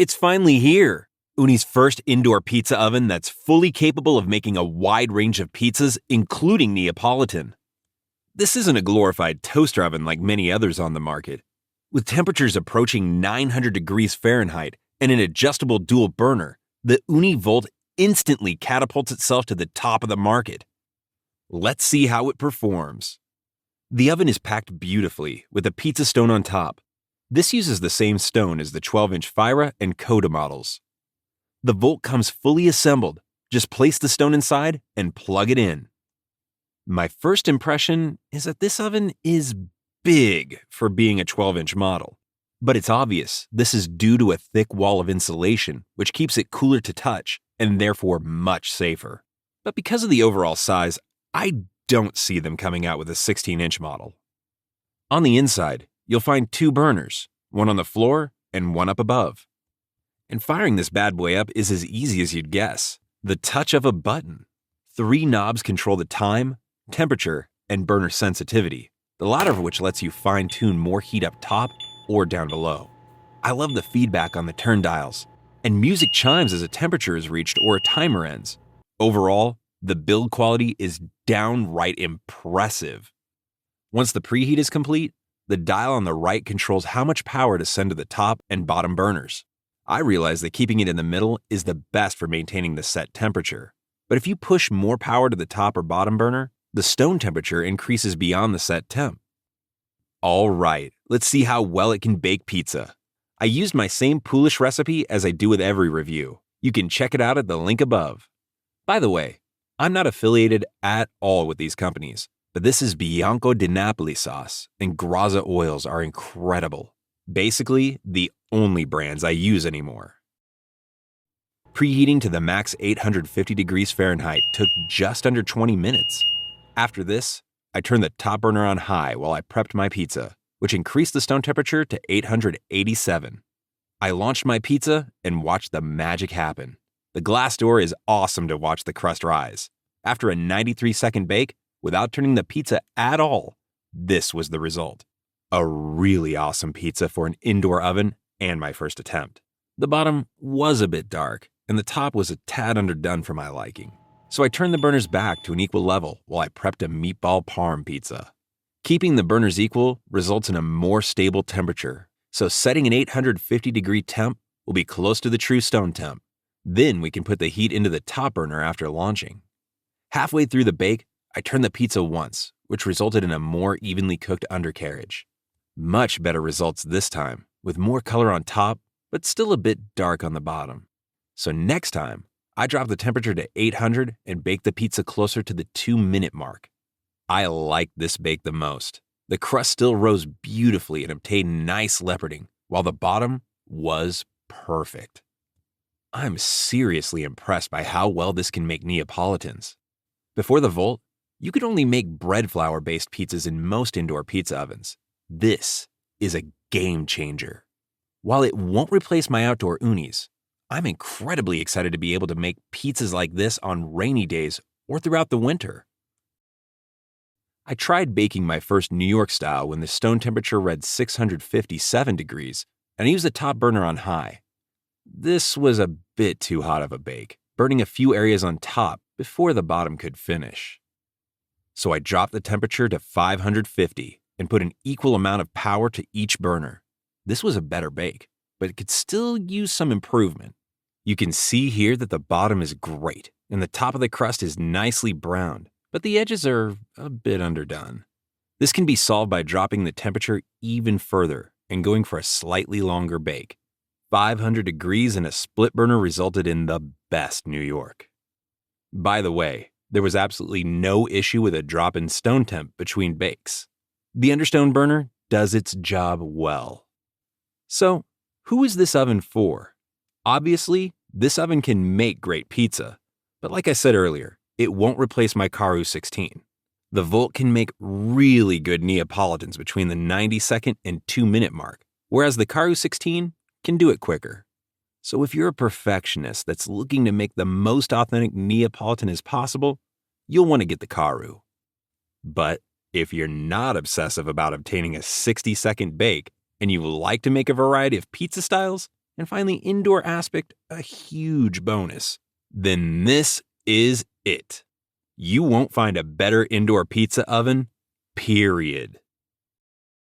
It's finally here! Uni's first indoor pizza oven that's fully capable of making a wide range of pizzas, including Neapolitan. This isn't a glorified toaster oven like many others on the market. With temperatures approaching 900 degrees Fahrenheit and an adjustable dual burner, the Ooni Volt instantly catapults itself to the top of the market. Let's see how it performs. The oven is packed beautifully with a pizza stone on top. This uses the same stone as the 12-inch Fyra and Coda models. The Volt comes fully assembled. Just place the stone inside and plug it in. My first impression is that this oven is big for being a 12-inch model. But it's obvious this is due to a thick wall of insulation, which keeps it cooler to touch and therefore much safer. But because of the overall size, I don't see them coming out with a 16-inch model. On the inside, you'll find two burners, one on the floor and one up above. And firing this bad boy up is as easy as you'd guess. The touch of a button. 3 knobs control the time, temperature, and burner sensitivity, the latter of which lets you fine-tune more heat up top or down below. I love the feedback on the turn dials, and music chimes as a temperature is reached or a timer ends. Overall, the build quality is downright impressive. Once the preheat is complete, the dial on the right controls how much power to send to the top and bottom burners. I realize that keeping it in the middle is the best for maintaining the set temperature. But if you push more power to the top or bottom burner, the stone temperature increases beyond the set temp. All right, let's see how well it can bake pizza. I used my same Polish recipe as I do with every review. You can check it out at the link above. By the way, I'm not affiliated at all with these companies, but this is Bianco di Napoli sauce, and Graza oils are incredible. Basically, the only brands I use anymore. Preheating to the max 850 degrees Fahrenheit took just under 20 minutes. After this, I turned the top burner on high while I prepped my pizza, which increased the stone temperature to 887. I launched my pizza and watched the magic happen. The glass door is awesome to watch the crust rise. After a 93-second bake, without turning the pizza at all, this was the result. A really awesome pizza for an indoor oven and my first attempt. The bottom was a bit dark, and the top was a tad underdone for my liking. So I turned the burners back to an equal level while I prepped a meatball parm pizza. Keeping the burners equal results in a more stable temperature, so setting an 850-degree temp will be close to the true stone temp. Then we can put the heat into the top burner after launching. Halfway through the bake, I turned the pizza once, which resulted in a more evenly cooked undercarriage. Much better results this time, with more color on top, but still a bit dark on the bottom. So next time, I dropped the temperature to 800 and baked the pizza closer to the 2-minute mark. I liked this bake the most. The crust still rose beautifully and obtained nice leoparding, while the bottom was perfect. I'm seriously impressed by how well this can make Neapolitans. Before the Volt, you could only make bread flour-based pizzas in most indoor pizza ovens. This is a game changer. While it won't replace my outdoor Unis, I'm incredibly excited to be able to make pizzas like this on rainy days or throughout the winter. I tried baking my first New York style when the stone temperature read 657 degrees, and I used the top burner on high. This was a bit too hot of a bake, burning a few areas on top before the bottom could finish. So I dropped the temperature to 550 and put an equal amount of power to each burner. This was a better bake, but it could still use some improvement. You can see here that the bottom is great and the top of the crust is nicely browned, but the edges are a bit underdone. This can be solved by dropping the temperature even further and going for a slightly longer bake. 500 degrees and a split burner resulted in the best New York. By the way, there was absolutely no issue with a drop in stone temp between bakes. The understone burner does its job well. So, who is this oven for? Obviously, this oven can make great pizza, but like I said earlier, it won't replace my Karu 16. The Volt can make really good Neapolitans between the 90-second and 2-minute mark, whereas the Karu 16 can do it quicker. So if you're a perfectionist that's looking to make the most authentic Neapolitan as possible, you'll want to get the Karu. But if you're not obsessive about obtaining a 60-second bake and you like to make a variety of pizza styles, And finally, indoor aspect, a huge bonus. Then this is it. You won't find a better indoor pizza oven, period.